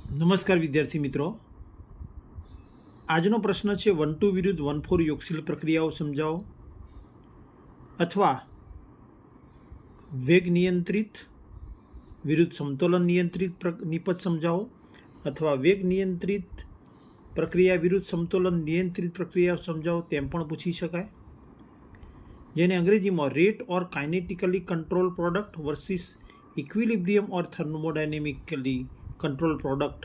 નમસ્કાર વિદ્યાર્થી મિત્રો, આજનો પ્રશ્ન છે 1-2 વિરુદ્ધ 1-4 યોગશીલ પ્રક્રિયાઓ સમજાવો, અથવા વેગ નિયંત્રિત વિરુદ્ધ સમતોલન નિયંત્રિત નિપજ સમજાવો, અથવા વેગ નિયંત્રિત પ્રક્રિયા વિરુદ્ધ સમતોલન નિયંત્રિત પ્રક્રિયાઓ સમજાવો તેમ પણ પૂછી શકાય, જેને અંગ્રેજીમાં રેટ ઓર કાઇનેટિકલી કંટ્રોલ પ્રોડક્ટ વર્સિસ ઇક્વિલિબ્રિયમ ઓર થર્મોડાયનેમિકલી કંટ્રોલ પ્રોડક્ટ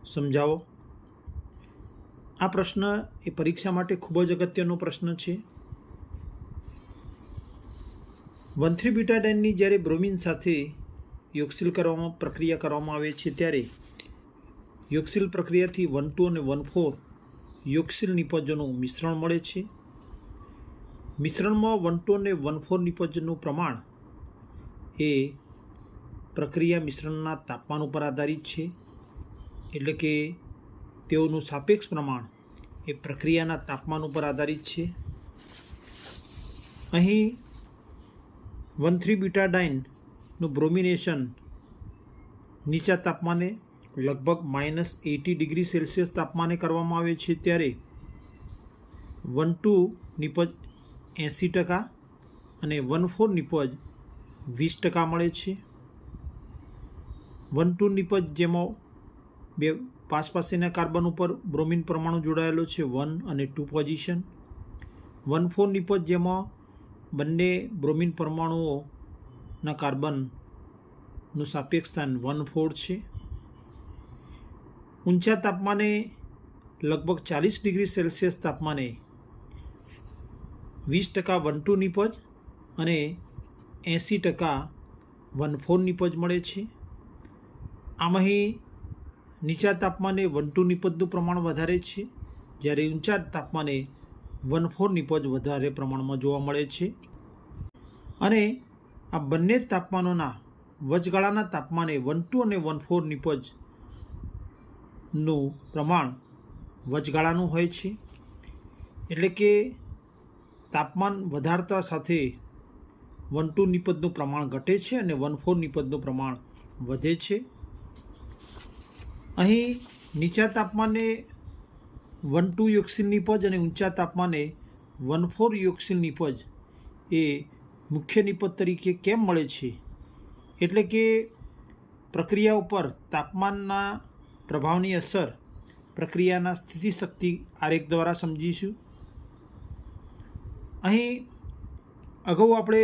સમજાવો. આ પ્રશ્ન એ પરીક્ષા માટે ખૂબ જ અગત્યનો પ્રશ્ન છે. 1,3-બીટાડાઇનની જ્યારે બ્રોમિન સાથે યોગશીલ પ્રક્રિયા કરવામાં આવે છે ત્યારે યોગશીલ પ્રક્રિયાથી 1-2 અને 1-4 યોગશીલ નિપજોનું મિશ્રણ મળે છે. મિશ્રણમાં 1-2 અને 1-4 નિપજનું પ્રમાણ એ પ્રક્રિયા મિશ્રણના તાપમાન ઉપર આધારિત છે, એટલે કે તેઓનું સાપેક્ષ પ્રમાણ એ પ્રક્રિયાના તાપમાન ઉપર આધારિત છે. અહીં 1,3-બીટાડાઇનનું બ્રોમિનેશન નીચા તાપમાને લગભગ -80°C તાપમાને કરવામાં આવે છે, ત્યારે 1-2 નિપજ 80% અને 1-4 નિપજ 20% મળે છે. 1-2 નિપજ જેમાં બે પાસેના કાર્બન ઉપર બ્રોમિન પરમાણુ જોડાયેલો છે 1 અને 2 પોઝિશન. 1-4 નિપજ જેમાં બંને બ્રોમિન પરમાણુઓના કાર્બનનું સાપેક્ષ સ્થાન 1-4 છે. ઊંચા તાપમાને લગભગ 40°C તાપમાને 20% 1-2 નિપજ અને 80% 1-4 નિપજ મળે છે. આમ અહીં નીચા તાપમાને 1-2 નિપજનું પ્રમાણ વધારે છે, જ્યારે ઊંચા તાપમાને 1-4 નિપજ વધારે પ્રમાણમાં જોવા મળે છે. અને આ બંને તાપમાનોના વચગાળાના તાપમાને 1-2 અને 1-4 નિપજનું પ્રમાણ વચગાળાનું હોય છે, એટલે કે તાપમાન વધારતા સાથે 1-2 નિપજનું પ્રમાણ ઘટે છે અને 1-4 નિપજનું પ્રમાણ વધે છે. અહીં નીચા તાપમાને 1-2 યોગશીલ નિપજ અને ઊંચા તાપમાને 1-4 યોગશીલ નિપજ એ મુખ્ય નિપજ તરીકે કેમ મળે છે, એટલે કે પ્રક્રિયા ઉપર તાપમાનના પ્રભાવની અસર પ્રક્રિયાના સ્થિતિશક્તિ આરેખ દ્વારા સમજીશું. અહીં અગાઉ આપણે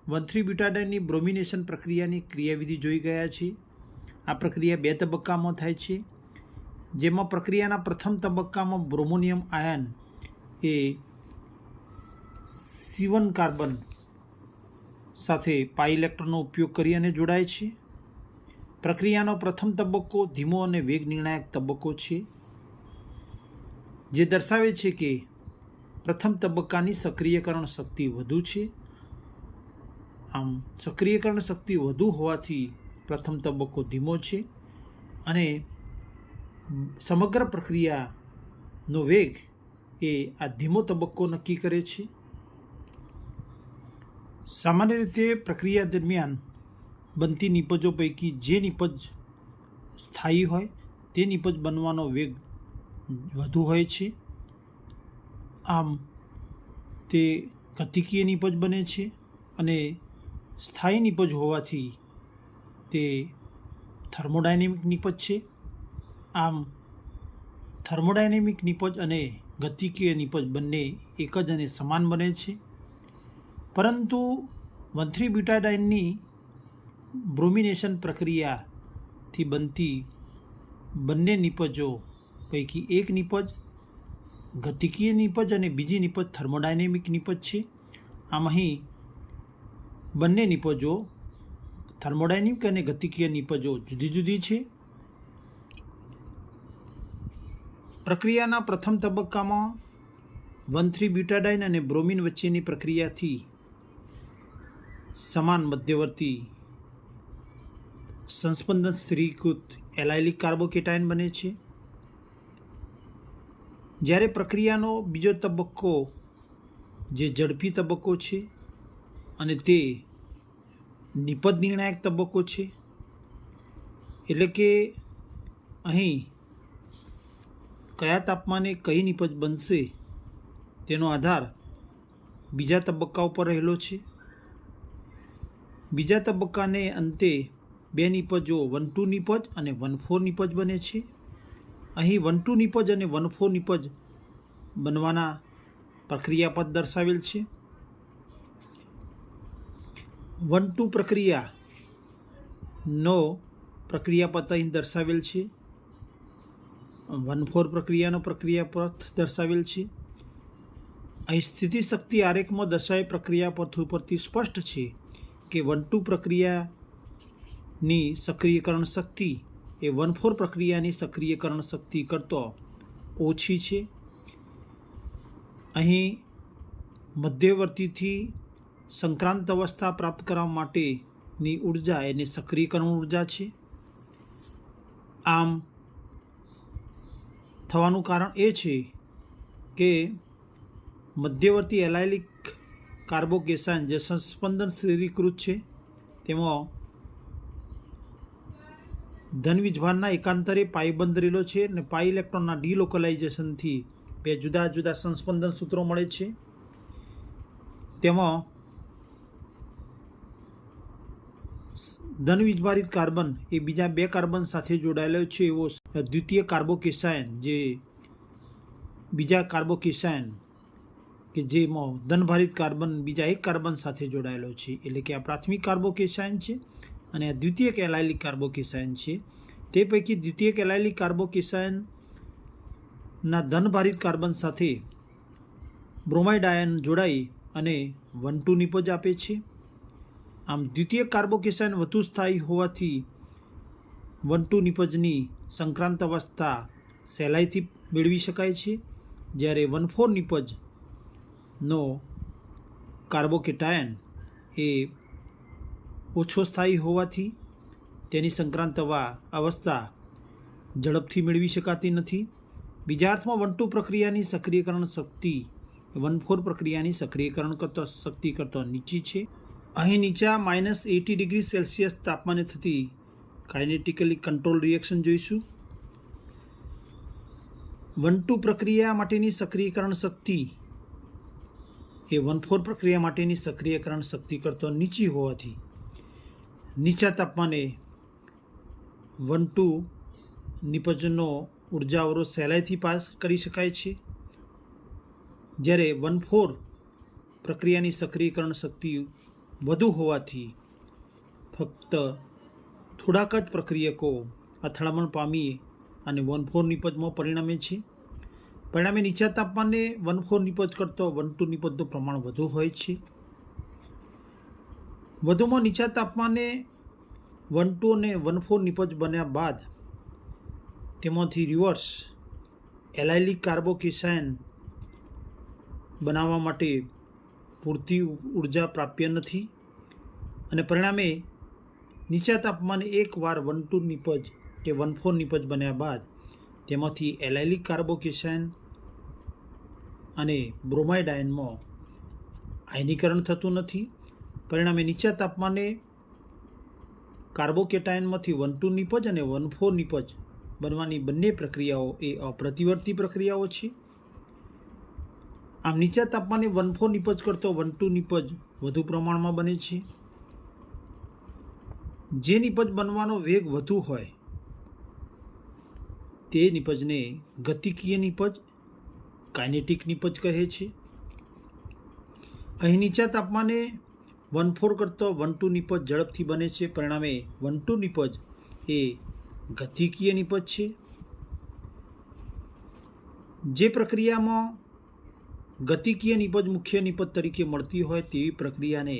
1,3-બીટાડાઇનની બ્રોમિનેશન પ્રક્રિયાની ક્રિયાવિધિ જોઈ ગયા છીએ. આ પ્રક્રિયા 2 તબક્કામાં થાય છે, જેમાં પ્રક્રિયાના પ્રથમ તબક્કામાં બ્રોમોનિયમ આયન એ C1 કાર્બન સાથે પાઈ ઇલેક્ટ્રોનનો ઉપયોગ કરી અને જોડાય છે. પ્રક્રિયાનો પ્રથમ તબક્કો ધીમો અને વેગ નિર્ણાયક તબક્કો છે, જે દર્શાવે છે કે પ્રથમ તબક્કાની સક્રિયકરણ શક્તિ વધુ છે. આમ સક્રિયકરણ શક્તિ વધુ હોવાથી પ્રથમ તબક્કો ધીમો છે અને સમગ્ર પ્રક્રિયાનો વેગ એ આ ધીમો તબક્કો નક્કી કરે છે. સામાન્ય રીતે પ્રક્રિયા દરમિયાન બનતી નિપજો પૈકી જે નિપજ સ્થાયી હોય તે નિપજ બનવાનો વેગ વધુ હોય છે. આમ તે ગતિકીય નિપજ બને છે અને સ્થાયી નિપજ હોવાથી તે થર્મોડાયનેમિક નિપજ છે. આમ થર્મોડાયનેમિક નિપજ અને ગતિકીય નિપજ બંને એક જ અને સમાન બને છે. પરંતુ 1,3-બીટાડાઇનની બ્રોમિનેશન પ્રક્રિયાથી બનતી બંને નિપજો પૈકી એક નિપજ ગતિકીય નિપજ અને બીજી નિપજ થર્મોડાયનેમિક નિપજ છે. આમ અહીં બંને નિપજો થર્મોડાયનેમિક અને ગતિકીય નિપજો જુદી જુદી છે. પ્રક્રિયાના પ્રથમ તબક્કામાં 1,3-બીટાડાઇન અને બ્રોમિન વચ્ચેની પ્રક્રિયાથી સમાન મધ્યવર્તી સંસ્પંદન સ્થિરીકૃત એલાયલિક કાર્બોકેટાયન બને છે, જ્યારે પ્રક્રિયાનો બીજો તબક્કો જે ઝડપી તબક્કો છે અને તે નિપજ નિર્ણાયક તબક્કો છે, એટલે કે અહીં કયા તાપમાને કઈ નિપજ બનશે તેનો આધાર બીજા તબક્કા ઉપર રહેલો છે. બીજા તબક્કાને અંતે બે નિપજો 1-2 નિપજ અને 1-4 નિપજ બને છે. અહીં 1-2 નિપજ અને 1-4 નિપજ બનવાના પ્રક્રિયાપદ દર્શાવેલ છે. 1-2 પ્રક્રિયાનો પ્રક્રિયાપદ અહીં દર્શાવેલ છે. 1-4 પ્રક્રિયાનો પ્રક્રિયાપદ દર્શાવેલ છે. અહીં સ્થિતિ શક્તિ આરેખમાં દર્શાવેલ પ્રક્રિયાપદ ઉપરથી સ્પષ્ટ છે કે 1-2 પ્રક્રિયાની સક્રિયકરણ શક્તિ એ 1-4 પ્રક્રિયાની સક્રિયકરણ શક્તિ કરતાં ઓછી છે. અહીં મધ્યવર્તીથી સંક્રાંત અવસ્થા પ્રાપ્ત કરવા માટેની ઉર્જા એને સક્રિયકરણ ઉર્જા છે. આમ થવાનું કારણ એ છે કે મધ્યવર્તી એલાયલિક કાર્બોકેશન જે સંસ્પંદન સ્થિરીકૃત છે તેમાં ધન વીજભારના એકાંતરે પાઈ બંધ રહેલો છે અને પાઈ ઇલેક્ટ્રોનના ડિલોકલાઇઝેશનથી બે જુદા જુદા સંસ્પંદન સૂત્રો મળે છે. તેમાં ધન વીજભારિત કાર્બન એ બીજા બે કાર્બન સાથે જોડાયેલો છે એવો દ્વિતીય કાર્બોકેશન જે બીજા કાર્બોકેશન કે જેમાં ધનભારિત કાર્બન બીજા એક કાર્બન સાથે જોડાયેલો છે એટલે કે આ પ્રાથમિક કાર્બોકેશન છે અને આ દ્વિતીયક એલાયલિક કાર્બોકેશન છે. તે પૈકી દ્વિતીયક એલાયલિક કાર્બોકેશનના ધનભારિત કાર્બન સાથે બ્રોમાઇડ આયન જોડાઈ અને 1-2 નિપજ આપે છે. આમ દ્વિતીયક કાર્બોકેશન વધુ સ્થાયી હોવાથી 1-2 નિપજની સંક્રાંત અવસ્થા સહેલાઈથી મેળવી શકાય છે, જ્યારે 1-4 નિપજનો કાર્બોકેટાયન એ ઓછો સ્થાયી હોવાથી તેની સંક્રાંત અવસ્થા ઝડપથી મેળવી શકાતી નથી. બીજા અર્થમાં 1-2 પ્રક્રિયાની સક્રિયકરણ શક્તિ 1-4 પ્રક્રિયાની સક્રિયકરણ શક્તિ કરતાં નીચી છે. અહીં નીચા -80°C તાપમાને થતી કાઇનેટિકલી કંટ્રોલ રિએક્શન જોઈશું. 1-2 પ્રક્રિયા માટેની સક્રિયકરણ શક્તિ એ 1-4 પ્રક્રિયા માટેની સક્રિયકરણ શક્તિ કરતાં નીચી હોવાથી નીચા તાપમાને 1-2 નિપજનો ઉર્જા અવરોધ સહેલાઈથી પાસ કરી શકાય છે, જ્યારે 1-4 પ્રક્રિયાની સક્રિયકરણ શક્તિ વધુ હોવાથી ફક્ત થોડાક જ પ્રક્રિયકો અથડામણ પામી અને 1-4 નિપજમાં પરિણમે છે. પરિણામે નીચા તાપમાને 1-4 નિપજ કરતાં 1-2 નિપજનું પ્રમાણ વધુ હોય છે. વધુમાં નીચા તાપમાને 1-2 અને 1-4 નિપજ બન્યા બાદ તેમાંથી રિવર્સ એલાયલિક કાર્બોકેશન બનાવવા માટે પૂરતી ઉર્જા પ્રાપ્ય નથી અને પરિણામે નીચા તાપમાને એકવાર 1-2 નિપજ કે 1-4 નિપજ બન્યા બાદ તેમાંથી એલાયલિક કાર્બોકેશન અને બ્રોમાઇડ આયનમાં આયનીકરણ થતું નથી. પરિણામે નીચા તાપમાને કાર્બોકેટાયનમાંથી 1-2 નિપજ અને 1-4 નિપજ બનવાની બંને પ્રક્રિયાઓ એ અપ્રતિવર્તી પ્રક્રિયાઓ છે. આમ નીચા તાપમાને 1-4 નિપજ કરતો 1-2 નિપજ વધુ પ્રમાણમાં બને છે. જે નિપજ બનવાનો વેગ વધુ હોય તે નિપજને ગતિકીય નિપજ કાઇનેટિક નિપજ કહે છે. અહીં નીચા તાપમાને 1-4 કરતો 1-2 નિપજ ઝડપથી બને છે. પરિણામે 1-2 નિપજ એ ગતિકીય નિપજ છે. જે પ્રક્રિયામાં ગતિકીય નિપજ મુખ્ય નિપજ તરીકે મળતી હોય તેવી પ્રક્રિયાને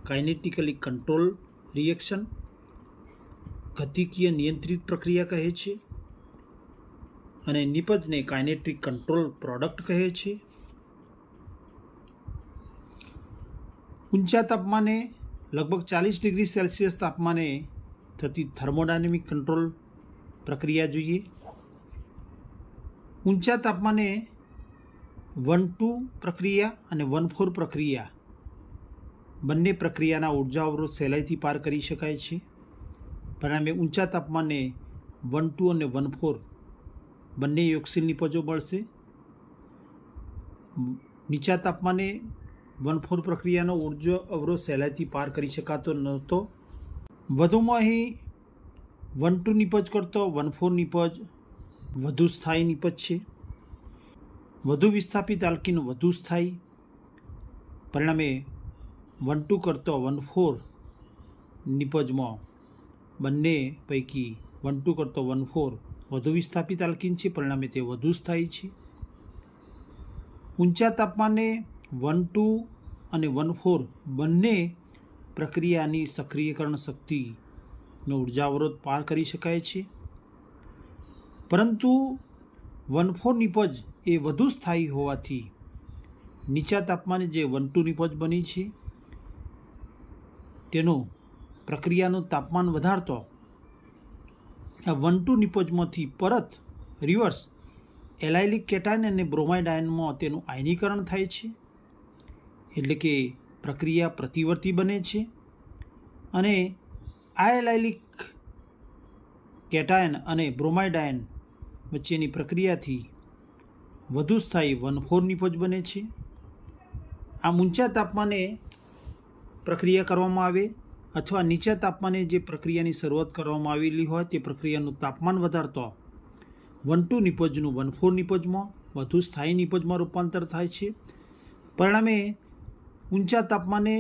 કાઇનેટિકલી કંટ્રોલ રિએક્શન ગતિકીય નિયંત્રિત પ્રક્રિયા કહે છે અને નિપજને કાઇનેટિક કંટ્રોલ પ્રોડક્ટ કહે છે. ઊંચા તાપમાને લગભગ 40°C તાપમાને થતી થર્મોડાયનેમિક કંટ્રોલ પ્રક્રિયા જોઈએ. ઊંચા તાપમાને 1-2 પ્રક્રિયા અને 1-4 પ્રક્રિયા બંને પ્રક્રિયાના ઉર્જા અવરોધ સહેલાઈથી પાર કરી શકાય છે. પરિણામે ઊંચા તાપમાને 1,2 અને 1,4 બંને યોગશીલ નિપજો મળશે. નીચા તાપમાને 1,4 પ્રક્રિયાનો ઊર્જા અવરોધ સહેલાઈથી પાર કરી શકાતો નહોતો. વધુમાં અહીં 1,2 નિપજ કરતો 1,4 નિપજ વધુ સ્થાયી નિપજ છે. વધુ વિસ્થાપિત આલ્કીન વધુ સ્થાયી, પરિણામે 1,2 કરતો 1,4 નિપજમાં બંને પૈકી 1,2 કરતો 1,4 વધુ વિસ્થાપિત આલ્કીન છે, પરિણામે તે વધુ સ્થાયી છે. ઊંચા તાપમાને 1,2 અને 1,4 બંને પ્રક્રિયાની સક્રિયકરણ શક્તિનો ઉર્જા અવરોધ પાર કરી શકાય છે, પરંતુ 1,4 નિપજ એ વધુ સ્થાયી હોવાથી નીચા તાપમાને જે 1,2 નિપજ બની છે તેનું પ્રક્રિયાનું તાપમાન વધારતો આ 1,2 નિપજમાંથી પરત રિવર્સ એલાયલિક કેટાયન અને બ્રોમાઇડ આયનમાં તેનું આયનીકરણ થાય છે, એટલે કે પ્રક્રિયા પ્રતિવર્તી બને છે અને આ એલાયલિક કેટાયન અને બ્રોમાઇડ આયન વચ્ચેની પ્રક્રિયાથી વધુ સ્થાયી 1,4 નિપજ બને છે. આમ ઊંચા તાપમાને પ્રક્રિયા કરવામાં આવે અથવા નીચા તાપમાને જે પ્રક્રિયાની શરૂઆત કરવામાં આવેલી હોય તે પ્રક્રિયાનું તાપમાન વધારતો 1,2 નિપજનું 1,4 નિપજમાં વધુ સ્થાયી નિપજમાં રૂપાંતર થાય છે. પરિણામે ઊંચા તાપમાને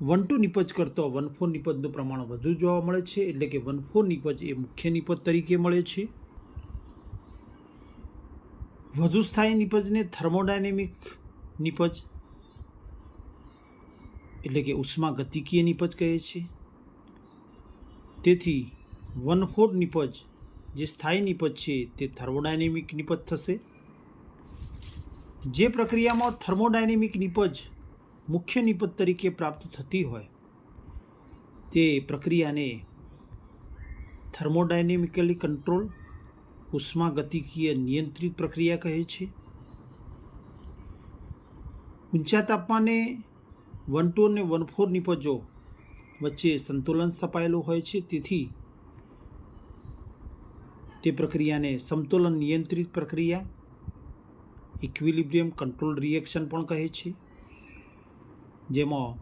1,2 નિપજ કરતો 1,4 નિપજનું પ્રમાણ વધુ જોવા મળે છે, એટલે કે 1,4 નિપજ એ મુખ્ય નિપજ તરીકે મળે છે. વધુ સ્થાયી નિપજને થર્મોડાયનેમિક નિપજ એટલે કે ઉષ્માગતિકીય નિપજ કહે છે. તેથી 1,4 નિપજ જે સ્થાયી નિપજ છે તે થર્મોડાયનેમિક નિપજ થશે. જે પ્રક્રિયામાં થર્મોડાયનેમિક નિપજ મુખ્ય નિપજ તરીકે પ્રાપ્ત થતી હોય તે પ્રક્રિયાને થર્મોડાયનેમિકલી કંટ્રોલ ઉષ્માગતિકીય નિયંત્રિત પ્રક્રિયા કહે છે. ઊંચા તાપમાને 1,2 અને 1,4 નિપજો વચ્ચે સંતુલન સ્થપાયેલું હોય છે, તેથી તે પ્રક્રિયાને સમતોલન નિયંત્રિત પ્રક્રિયા ઇક્વિલિબ્રિયમ કંટ્રોલ રિએક્શન પણ કહે છે, જેમાં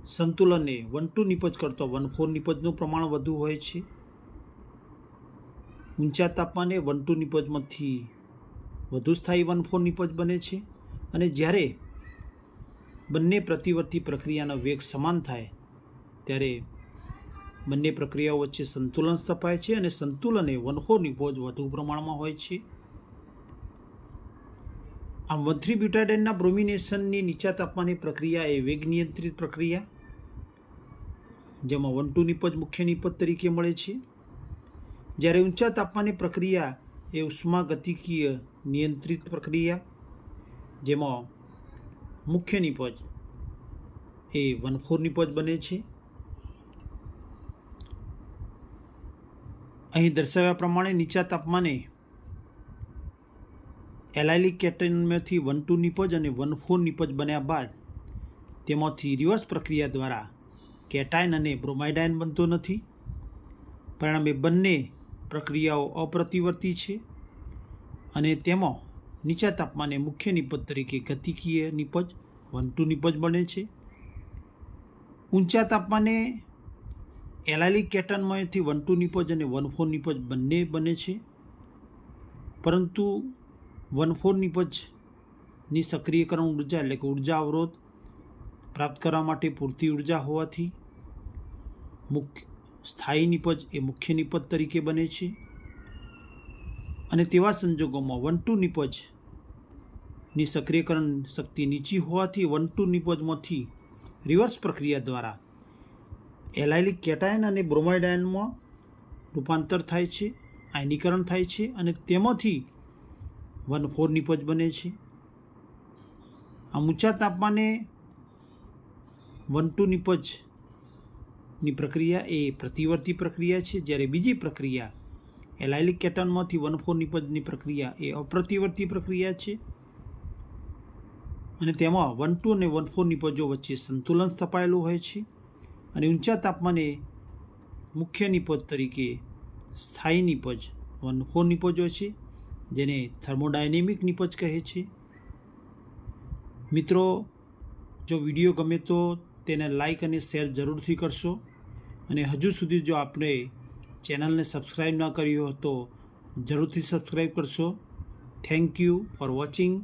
સંતુલનને 1,2 નિપજ કરતો 1,4 નિપજનું પ્રમાણ વધુ હોય છે. ઊંચા તાપમાને 1,2 નિપજમાંથી વધુ સ્થાયી 1,4 નિપજ બને છે અને જ્યારે બંને પ્રતિવર્તી પ્રક્રિયાનો વેગ સમાન થાય ત્યારે બંને પ્રક્રિયાઓ વચ્ચે સંતુલન સ્થપાય છે અને સંતુલને 1,4 નિપજ વધુ પ્રમાણમાં હોય છે. આમ 1,3-બ્યુટાડાઇનના બ્રોમિનેશનની નીચા તાપમાને પ્રક્રિયા એ વેગ નિયંત્રિત પ્રક્રિયા, જેમાં 1,2 નિપજ મુખ્ય નિપજ તરીકે મળે છે, જ્યારે ઊંચા તાપમાને પ્રક્રિયા એ ઉષ્માગતિકીય નિયંત્રિત પ્રક્રિયા, જેમાં મુખ્ય નિપજ એ 1,4 નિપજ બને છે. અહીં દર્શાવ્યા પ્રમાણે નીચા તાપમાને એલાયલિક કેટાયનમાંથી 1,2 નિપજ અને 1,4 નિપજ બન્યા બાદ તેમાંથી રિવર્સ પ્રક્રિયા દ્વારા કેટાયન અને બ્રોમાઇડ આયન બનતો નથી. પરિણામે બંને પ્રક્રિયાઓ અપ્રતિવર્તી છે અને તેમાં નીચા તાપમાને મુખ્ય નિપજ તરીકે ગતિકીય નિપજ 1,2 નિપજ બને છે. ઊંચા તાપમાને એલાયલિક કેટાયનમાંથી 1,2 નિપજ અને 1,4 નિપજ બંને બને છે, પરંતુ 1,4 નિપજની સક્રિયકરણ ઉર્જા એટલે કે ઉર્જા અવરોધ પ્રાપ્ત કરવા માટે પૂરતી ઉર્જા હોવાથી સ્થાયી નિપજ એ મુખ્ય નિપજ તરીકે બને છે અને તેવા સંજોગોમાં 1,2 નિપજની સક્રિયકરણ શક્તિ નીચી હોવાથી 1,2 નિપજમાંથી રિવર્સ પ્રક્રિયા દ્વારા એલાયલિક કેટાયન અને બ્રોમાઇડ આયનમાં રૂપાંતર થાય છે, આયનીકરણ થાય છે અને તેમાંથી 1,4 નિપજ બને છે. આ ઊંચા તાપમાને 1,2 નિપજની પ્રક્રિયા એ પ્રતિવર્તી પ્રક્રિયા છે, જ્યારે બીજી પ્રક્રિયા એલાયલિક કેટાયનમાંથી 1,4 નિપજની પ્રક્રિયા એ અપ્રતિવર્તી પ્રક્રિયા છે અને તેમાં 1,2 અને 1,4 નિપજો વચ્ચે સંતુલન સ્થપાયેલું હોય છે અને ઊંચા તાપમાને મુખ્ય નિપજ તરીકે સ્થાયી નિપજ 1-4 નિપજો છે, જેને થર્મોડાયનેમિક નિપજ કહે છે. મિત્રો, જો વિડીયો ગમે તો તેને લાઈક અને શેર જરૂરથી કરશો, અને હજુ સુધી જો આપણે ચેનલને સબસ્ક્રાઈબ ન કરી હોય તો જરૂરથી સબસ્ક્રાઈબ કરશો. Thank you for watching.